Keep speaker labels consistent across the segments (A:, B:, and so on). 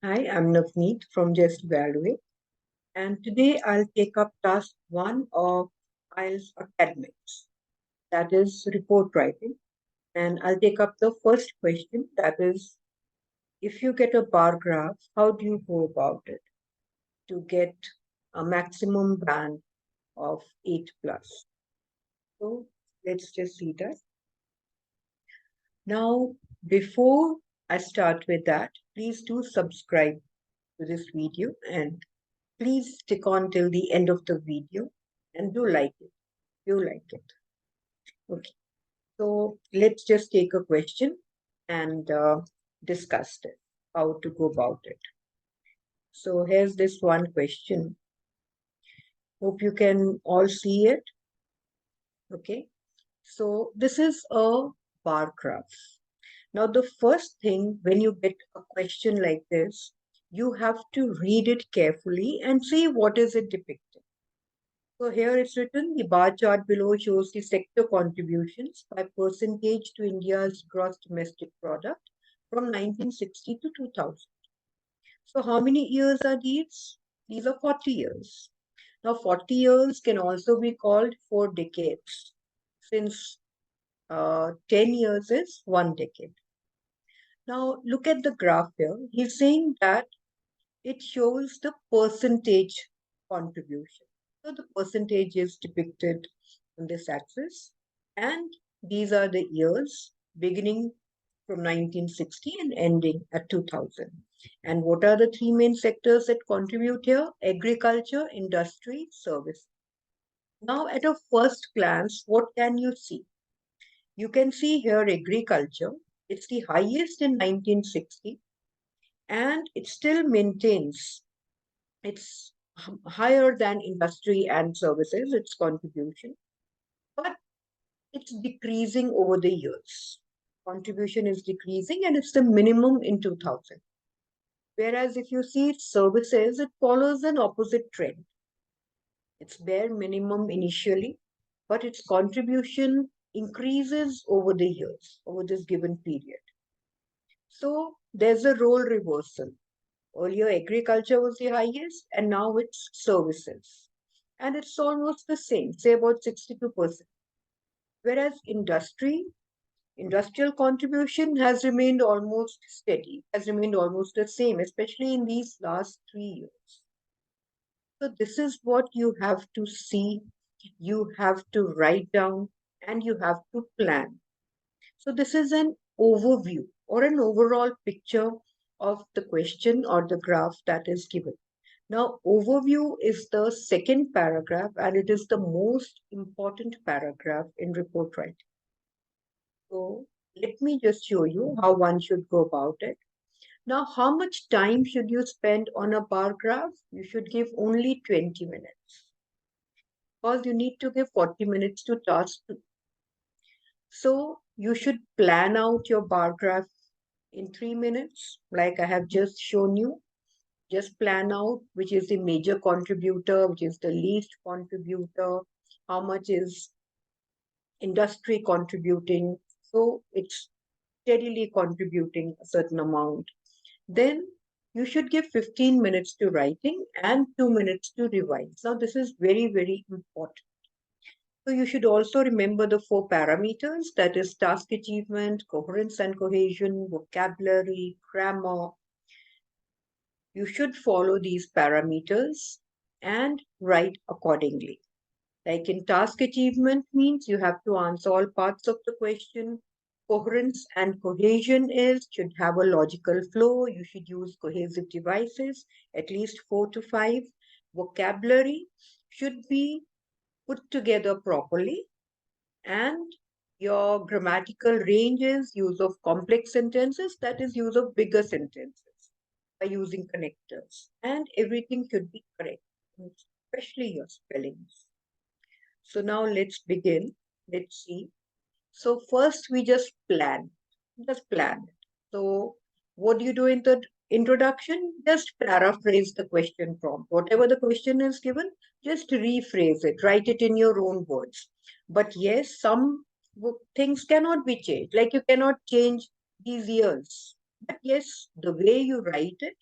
A: Hi, I'm Navneet from Just Evaluate, and today I'll take up task one of IELTS academics, that is report writing. And I'll take up the first question, that is, if you get a bar graph, how do you go about it to get a maximum band of 8 plus? So let's just see that. Now, before I start with that, please do subscribe to this video and please stick on till the end of the video and do like it. You like it. Okay. So let's just take a question and discuss it, how to go about it. So here's this one question. Hope you can all see it. Okay. So this is a bar graph. Now, the first thing when you get a question like this, you have to read it carefully and see what is it depicting. So here it's written, the bar chart below shows the sector contributions by percentage to India's gross domestic product from 1960 to 2000. So how many years are these? These are 40 years. Now 40 years can also be called 4 decades, since 10 years is 1 decade. Now look at the graph here. He's saying that it shows the percentage contribution. So the percentage is depicted on this axis, and these are the years beginning from 1960 and ending at 2000. And what are the three main sectors that contribute here? Agriculture, industry, service. Now, at a first glance, what can you see? You can see here agriculture. It's the highest in 1960, and it still maintains it's higher than industry and services, its contribution, but it's decreasing over the years. Contribution is decreasing and it's the minimum in 2000. Whereas if you see services, it follows an opposite trend. It's bare minimum initially, but its contribution increases over the years, over this given period. So there's a role reversal. Earlier, agriculture was the highest, and now it's services. And it's almost the same, say about 62%. Whereas industrial contribution has remained almost steady, has remained almost the same, especially in these last 3 years. So this is what you have to see, you have to write down, and you have to plan. So this is an overview or an overall picture of the question or the graph that is given. Now, overview is the second paragraph and it is the most important paragraph in report writing. So let me just show you how one should go about it. Now, how much time should you spend on a bar graph? You should give only 20 minutes because you need to give 40 minutes to task 2. So you should plan out your bar graph in 3 minutes, like I have just shown you. Just plan out which is the major contributor, which is the least contributor, how much is industry contributing. So it's steadily contributing a certain amount. Then you should give 15 minutes to writing and 2 minutes to revise. Now, this is very, very important. So you should also remember the 4 parameters, that is task achievement, coherence and cohesion, vocabulary, grammar. You should follow these parameters and write accordingly. Like in task achievement means you have to answer all parts of the question. Coherence and cohesion is should have a logical flow. You should use cohesive devices, at least 4 to 5. Vocabulary should be put together properly. And your grammatical range is use of complex sentences, that is use of bigger sentences by using connectors. And everything should be correct, especially your spellings. So now let's begin. Let's see. So first we just plan. Just plan. So what do you do in the introduction? Just paraphrase the question prompt. Whatever the question is given, just rephrase it. Write it in your own words. But yes, some things cannot be changed. Like you cannot change these years. But yes, the way you write it,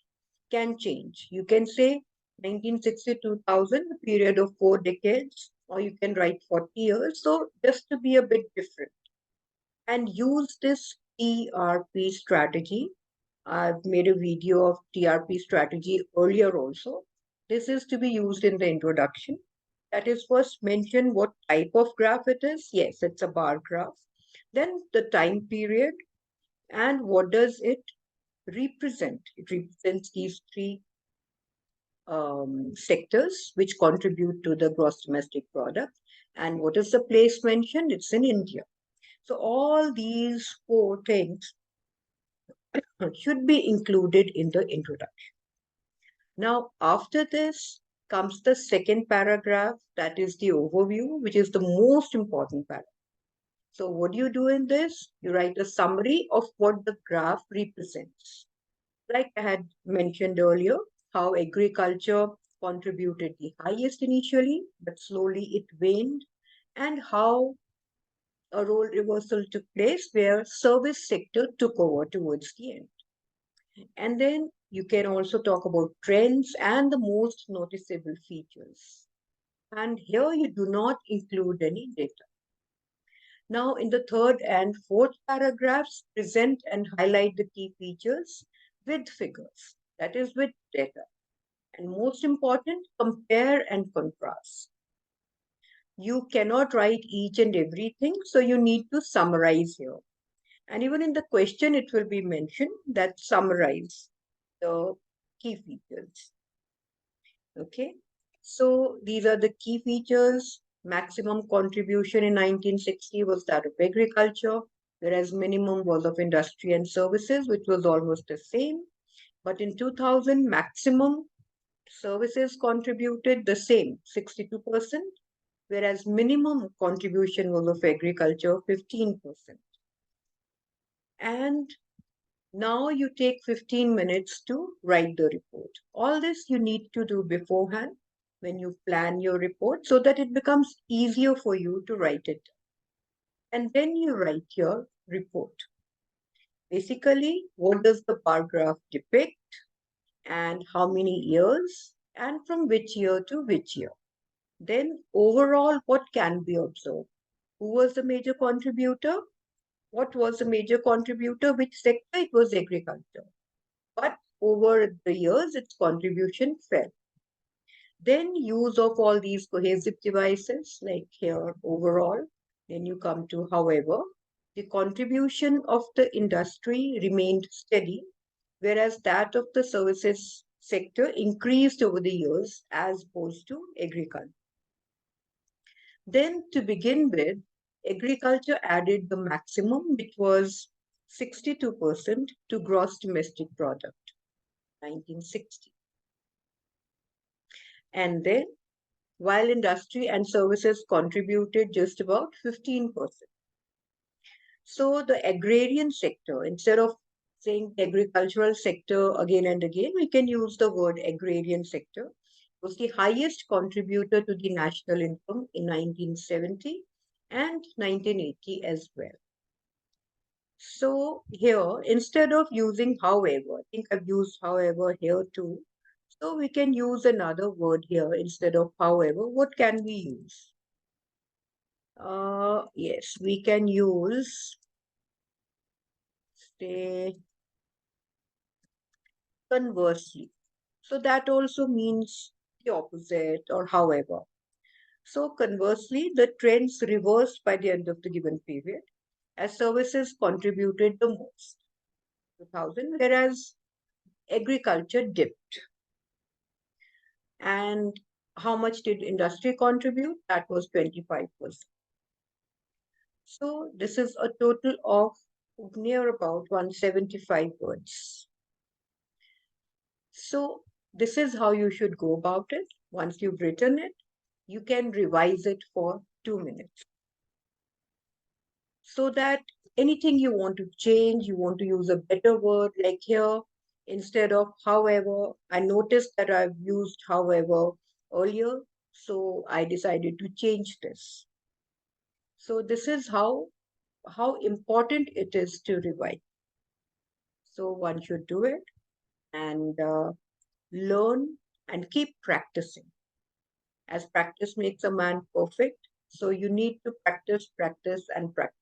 A: can change. You can say 1960 to 2000, a period of 4 decades, or you can write 40 years. So just to be a bit different and use this TRP strategy. I've made a video of TRP strategy earlier also. This is to be used in the introduction. That is, first mention what type of graph it is. Yes, it's a bar graph. Then the time period and what does it represent. It represents these three sectors which contribute to the gross domestic product. And what is the place mentioned? It's in India. So all these four things should be included in the introduction. Now, after this comes the second paragraph, that is the overview, which is the most important paragraph. So what do you do in this? You write a summary of what the graph represents. Like I had mentioned earlier, how agriculture contributed the highest initially, but slowly it waned, and how a role reversal took place where service sector took over towards the end. And then you can also talk about trends and the most noticeable features. And here you do not include any data. Now, in the third and fourth paragraphs, present and highlight the key features with figures, that is, with data. And most important, compare and contrast. You cannot write each and everything, so you need to summarize here. And even in the question, it will be mentioned that summarize the key features. Okay, so these are the key features. Maximum contribution in 1960 was that of agriculture, whereas minimum was of industry and services, which was almost the same. But in 2000, maximum services contributed the same, 62%, whereas minimum contribution was of agriculture, 15%. And now you take 15 minutes to write the report. All this you need to do beforehand when you plan your report so that it becomes easier for you to write it. And then you write your report. Basically, what does the bar graph depict and how many years and from which year to which year? Then overall, what can be observed? Who was the major contributor? What was the major contributor? Which sector? It was agriculture. But over the years, its contribution fell. Then use of all these cohesive devices, like here overall, then you come to however, the contribution of the industry remained steady, whereas that of the services sector increased over the years as opposed to agriculture. Then to begin with, agriculture added the maximum, which was 62% to gross domestic product, 1960. And then, while industry and services contributed just about 15%. So the agrarian sector, instead of saying agricultural sector again and again, we can use the word agrarian sector, was the highest contributor to the national income in 1970 and 1980 as well. So here, instead of using however, I think I've used however here too. So we can use another word here instead of however. What can we use? Yes, we can use, say, conversely. So that also means the opposite or however. So conversely, the trends reversed by the end of the given period as services contributed the most, 2000, whereas agriculture dipped. And how much did industry contribute? That was 25%. So this is a total of near about 175 words. So this is how you should go about it. Once you've written it, you can revise it for 2 minutes. So that anything you want to change, you want to use a better word like here, instead of however, I noticed that I've used however earlier, so I decided to change this. So this is how important it is to revise. So one should do it. And learn, and keep practicing. As practice makes a man perfect, so you need to practice, practice, and practice.